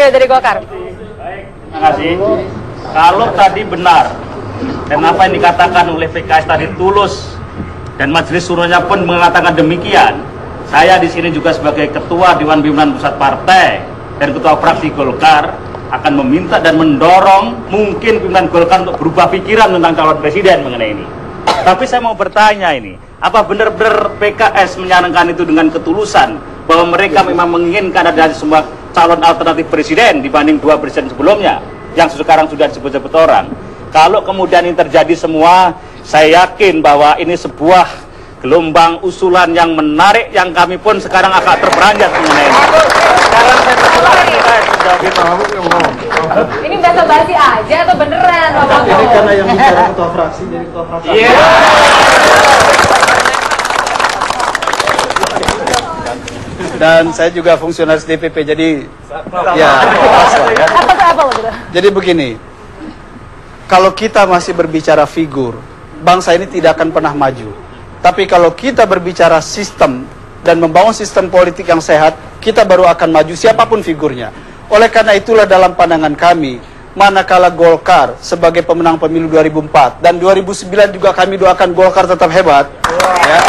Priyo dari Golkar. Baik, terima kasih. Kalau tadi benar dan apa yang dikatakan oleh PKS tadi tulus dan majelis suronya pun mengatakan demikian, saya di sini juga sebagai ketua Dewan Pimpinan Pusat Partai dan ketua fraksi Golkar akan meminta dan mendorong mungkin pimpinan Golkar untuk berubah pikiran tentang calon presiden mengenai ini. Tapi saya mau bertanya ini, apa benar-benar PKS menyarankan itu dengan ketulusan bahwa mereka memang menginginkan ada semua calon alternatif presiden dibanding dua presiden sebelumnya yang sekarang sudah disebut-sebut orang? Kalau kemudian ini terjadi semua, saya yakin bahwa ini sebuah gelombang usulan yang menarik yang kami pun sekarang agak terperanjat mengenai ini. Sekarang saya Ini bahasa basi aja atau beneran? Jadi karena yang bicara ketua fraksi, jadi ketua fraksi. Iya. Dan saya juga fungsionaris DPP, jadi ya. Apa gitu? Jadi begini, kalau kita masih berbicara figur, bangsa ini tidak akan pernah maju. Tapi kalau kita berbicara sistem dan membangun sistem politik yang sehat, kita baru akan maju siapapun figurnya. Oleh karena itulah dalam pandangan kami, manakala Golkar sebagai pemenang pemilu 2004 dan 2009 juga kami doakan Golkar tetap hebat. Ya.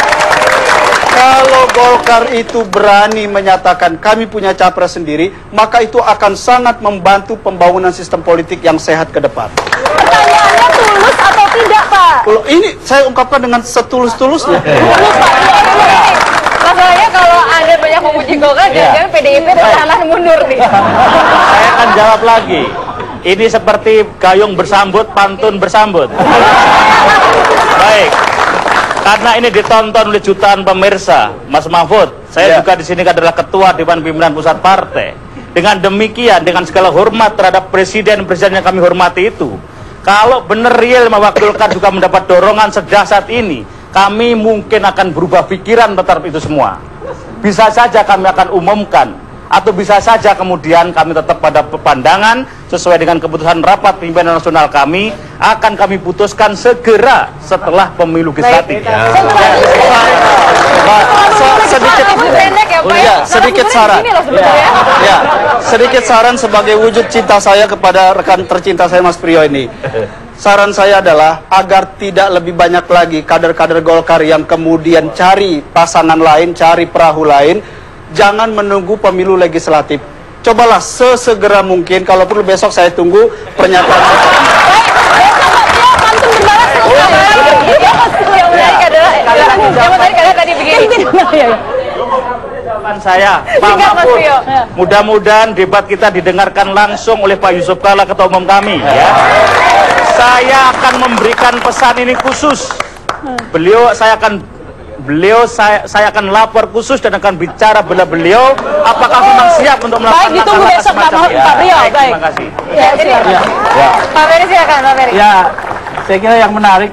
Kalau Golkar itu berani menyatakan kami punya capres sendiri, maka itu akan sangat membantu pembangunan sistem politik yang sehat ke depan. Pertanyaannya tulus atau tidak, Pak? Ini saya ungkapkan dengan setulus-tulusnya. Tulus, Pak. Masalahnya kalau Anda banyak memuji Golkar, jangan-jangan PDIP perlahan mundur nih. Saya akan jawab lagi. Ini seperti gayung bersambut, pantun bersambut. Baik. Karena ini ditonton oleh jutaan pemirsa, Mas Mahfud, saya juga di sini adalah ketua Dewan Pimpinan Pusat Partai. Dengan demikian, dengan segala hormat terhadap presiden-presiden yang kami hormati itu, kalau benar real bahwa Golkar juga mendapat dorongan sedahsyat ini, kami mungkin akan berubah pikiran terhadap itu semua. Bisa saja kami akan umumkan, atau bisa saja kemudian kami tetap pada pandangan sesuai dengan keputusan rapat pimpinan nasional kami, akan kami putuskan segera setelah pemilu legislatif. Sedikit saran. Ya, sedikit saran sebagai wujud cinta saya kepada rekan tercinta saya Mas Priyo ini. Saran saya adalah agar tidak lebih banyak lagi kader-kader Golkar yang kemudian cari pasangan lain, cari perahu lain. Jangan menunggu pemilu legislatif. Cobalah sesegera mungkin, kalau perlu besok saya tunggu pernyataan. Saya, Pak Mahfud, mudah-mudahan debat kita didengarkan langsung oleh Pak Yusuf Kalla, Ketua Umum kami. Ya. Saya akan memberikan pesan ini khusus. Saya akan lapor khusus dan akan bicara beliau apakah memang siap untuk melakukan ditunggu besok Pak Priyo. Baik. Terima kasih. Pak Ferry silakan, Pak Ferry. Ya, saya kira yang menarik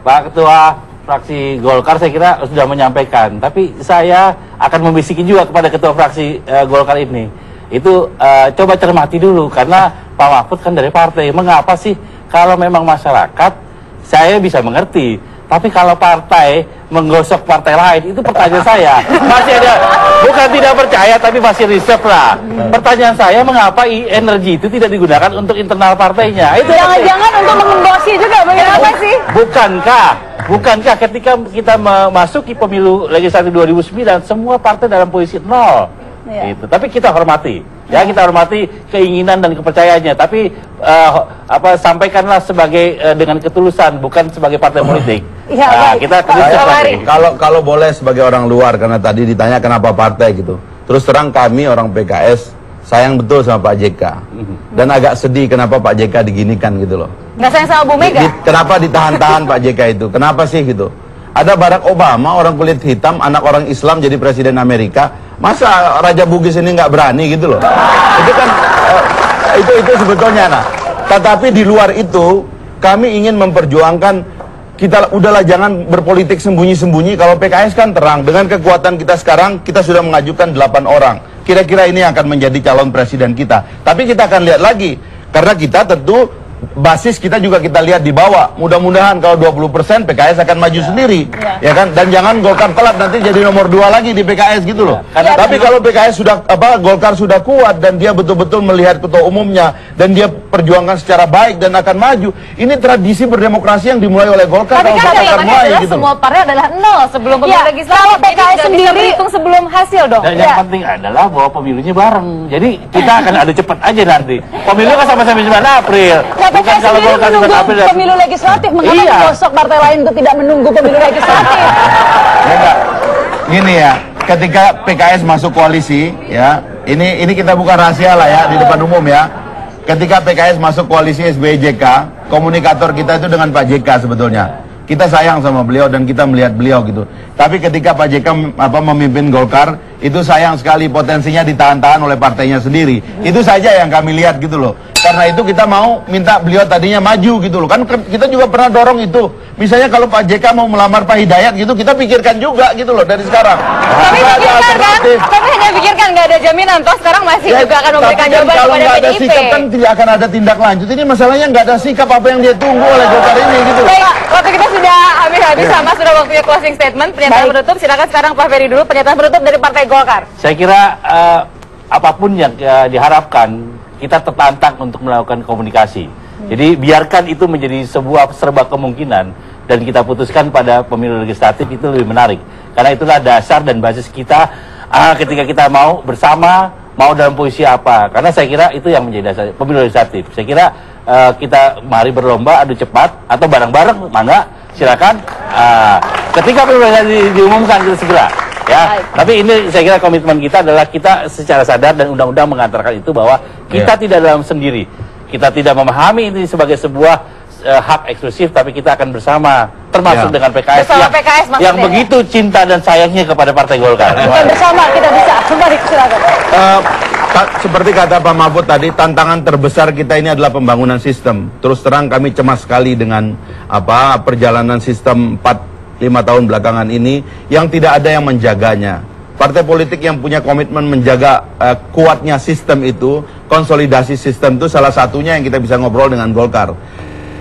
Pak Ketua fraksi Golkar saya kira sudah menyampaikan, tapi saya akan membisikin juga kepada Ketua fraksi Golkar ini. Itu coba cermati dulu, karena Pak Mahfud kan dari partai. Mengapa sih kalau memang masyarakat, saya bisa mengerti, tapi kalau partai menggosok partai lain, itu pertanyaan saya. Masih ada, bukan tidak percaya, tapi masih reserve lah. Pertanyaan saya, mengapa energi itu tidak digunakan untuk internal partainya? Itu jangan-jangan untuk mengembosi juga, bagaimana sih? Bukankah ketika kita memasuki pemilu legislatif 2009, semua partai dalam posisi nol? Gitu. Tapi kita hormati, kita hormati keinginan dan kepercayaannya. Tapi sampaikanlah sebagai dengan ketulusan, bukan sebagai partai politik. Kita kalau boleh sebagai orang luar, karena tadi ditanya kenapa partai gitu. Terus terang kami orang PKS sayang betul sama Pak JK dan agak sedih kenapa Pak JK diginikan gitu loh. Nggak sayang sama Bu Mega? Kenapa ditahan-tahan Pak JK itu? Kenapa sih gitu? Ada Barack Obama, orang kulit hitam, anak orang Islam jadi presiden Amerika. Masa Raja Bugis ini nggak berani gitu loh? Itu kan itu sebetulnya. Nah, tetapi di luar itu kami ingin memperjuangkan, kita udahlah jangan berpolitik sembunyi-sembunyi. Kalau PKS kan terang, dengan kekuatan kita sekarang kita sudah mengajukan 8 orang. Kira-kira ini akan menjadi calon presiden kita. Tapi kita akan lihat lagi, karena kita tentu basis kita juga kita lihat di bawah. Mudah-mudahan kalau 20% PKS akan maju sendiri, ya kan? Dan jangan Golkar telat nanti jadi nomor 2 lagi di PKS gitu loh. Tapi kalau PKS sudah Golkar sudah kuat dan dia betul-betul melihat ketua umumnya dan dia perjuangkan secara baik dan akan maju. Ini tradisi berdemokrasi yang dimulai oleh Golkar. Tapi kan akan mulai gitu. Semua partai adalah 0 sebelum pemilu legislatif. Kalau PKS sendiri hitung sebelum hasil dong. Dan yang penting adalah bahwa pemilunya bareng. Jadi kita akan adu cepat aja nanti. Pemilu kan sampai 9 April. Bukan kalau Golkar 9 April. Pemilu legislatif, mengapa menggosok partai lain untuk tidak menunggu pemilu legislatif? Ya enggak. Gini ya, ketika PKS masuk koalisi, ya, ini kita bukan rahasia lah ya di depan umum ya. Ketika PKS masuk koalisi SBY-JK, komunikator kita itu dengan Pak JK sebetulnya. Kita sayang sama beliau dan kita melihat beliau gitu. Tapi ketika Pak JK memimpin Golkar, itu sayang sekali potensinya ditahan-tahan oleh partainya sendiri. Itu saja yang kami lihat gitu loh. Karena itu kita mau minta beliau tadinya maju gitu loh. Kan kita juga pernah dorong itu. Misalnya kalau Pak JK mau melamar Pak Hidayat gitu, kita pikirkan juga gitu loh dari sekarang. Tapi pikirkan kan? Tapi hanya pikirkan, nggak ada jaminan. Toh sekarang masih juga akan memberikan jawaban kalau kepada nggak ada PDIP. sikap kan tidak akan ada tindak lanjut. Ini masalahnya nggak ada sikap apa yang dia tunggu oleh Golkar ini gitu. Baik, waktu kita sudah habis sama, sudah waktunya closing statement, pernyataan penutup. Silakan sekarang Pak Ferry dulu, pernyataan penutup dari Partai Golkar. Saya kira apapun yang diharapkan, kita tertantang untuk melakukan komunikasi. Jadi biarkan itu menjadi sebuah serba kemungkinan dan kita putuskan pada pemilu legislatif itu lebih menarik. Karena itulah dasar dan basis kita ketika kita mau bersama, mau dalam posisi apa. Karena saya kira itu yang menjadi dasar pemilu legislatif. Saya kira kita mari berlomba adu cepat atau bareng-bareng, mangga silakan. Ketika pemilu legislatif diumumkan kita segera. Ya, tapi ini saya kira komitmen kita adalah kita secara sadar dan undang-undang mengatakan itu bahwa kita tidak dalam sendiri. Kita tidak memahami ini sebagai sebuah hak eksklusif, tapi kita akan bersama, termasuk dengan PKS yang begitu cinta dan sayangnya kepada Partai Golkar. Bukan bersama, kita bisa. Kembali silakan. Seperti kata Pak Mahfud tadi, tantangan terbesar kita ini adalah pembangunan sistem. Terus terang kami cemas sekali dengan perjalanan sistem 4-5 tahun belakangan ini yang tidak ada yang menjaganya. Partai politik yang punya komitmen menjaga kuatnya sistem itu, konsolidasi sistem itu salah satunya yang kita bisa ngobrol dengan Golkar.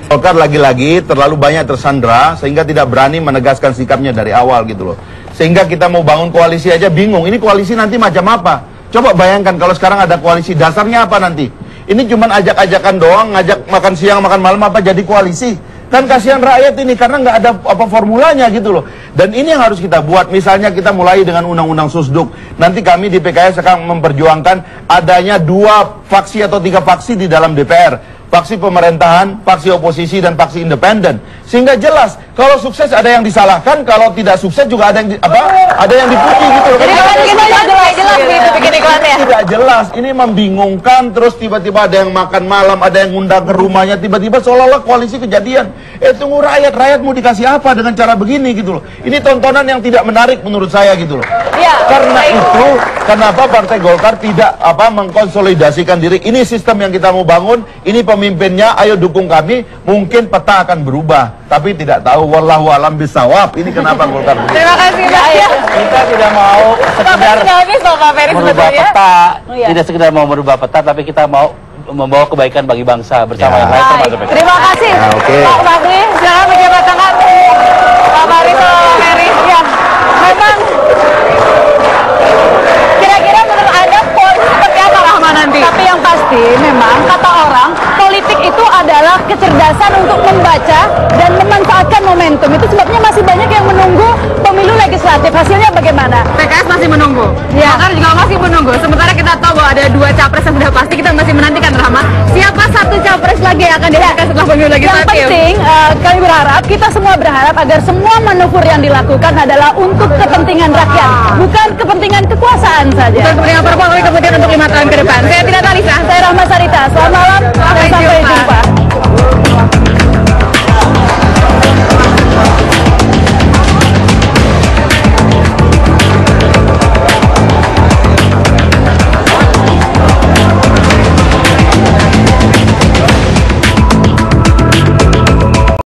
Golkar lagi-lagi terlalu banyak tersandra sehingga tidak berani menegaskan sikapnya dari awal gitu loh. Sehingga kita mau bangun koalisi aja bingung. Ini koalisi nanti macam apa? Coba bayangkan kalau sekarang ada koalisi, dasarnya apa nanti? Ini cuma ajak-ajakan doang, ngajak makan siang, makan malam, apa jadi koalisi? Kan kasihan rakyat ini karena nggak ada formulanya gitu loh. Dan ini yang harus kita buat. Misalnya kita mulai dengan undang-undang Susduk. Nanti kami di PKS akan memperjuangkan adanya 2 faksi atau 3 faksi di dalam DPR. Faksi pemerintahan, faksi oposisi, dan faksi independen. Sehingga jelas, kalau sukses ada yang disalahkan, kalau tidak sukses juga ada yang ada yang dipuji gitu loh. Jadi kalau kita jelas gitu bikin iklannya. Tidak jelas, ini membingungkan, terus tiba-tiba ada yang makan malam, ada yang ngundang ke rumahnya, tiba-tiba seolah-olah koalisi kejadian. Tunggu rakyat mau dikasih apa dengan cara begini gitu loh. Ini tontonan yang tidak menarik menurut saya gitu loh. Ya, karena itu, kenapa Partai Golkar tidak mengkonsolidasikan diri? Ini sistem yang kita mau bangun, ini pemimpinnya, ayo dukung kami. Mungkin peta akan berubah, tapi tidak tahu. Wallahu alam bisawab. Ini kenapa Golkar berubah. Terima kasih Pak. Kita tidak mau sekedar merubah peta, tidak sekedar mau merubah peta, tapi kita mau membawa kebaikan bagi bangsa bersama yang lain termasuk PKS. Terima kasih Pak Fahri. Silakan pejabat tangan Pak Fahri sama Pak Ferry. Ya, memang Kira-kira menurut Anda koalisi seperti apa Rahma nanti? tapi yang pasti memang kata orang politik itu adalah kecerdasan untuk membaca dan memanfaatkan momentum. Itu sebabnya masih banyak yang menunggu pemilu legislatif. Hasilnya bagaimana? PKS masih menunggu. Golkar juga masih menunggu. Sementara kita tahu bahwa ada 2 capres yang sudah pasti, kita masih menantikan Rahma. Siapa 1 capres lagi yang akan dilakukan setelah pemilu Yang legislatif? penting kami berharap, kita semua berharap agar semua manuver yang dilakukan adalah untuk kepentingan rakyat, bukan kepentingan kekuasaan saja. Bukan kepentingan parpol, tapi kepentingan untuk 5 tahun ke depan. Saya Tina Talisa. Saya Rahma Sarita. Selamat malam. Sampai jumpa.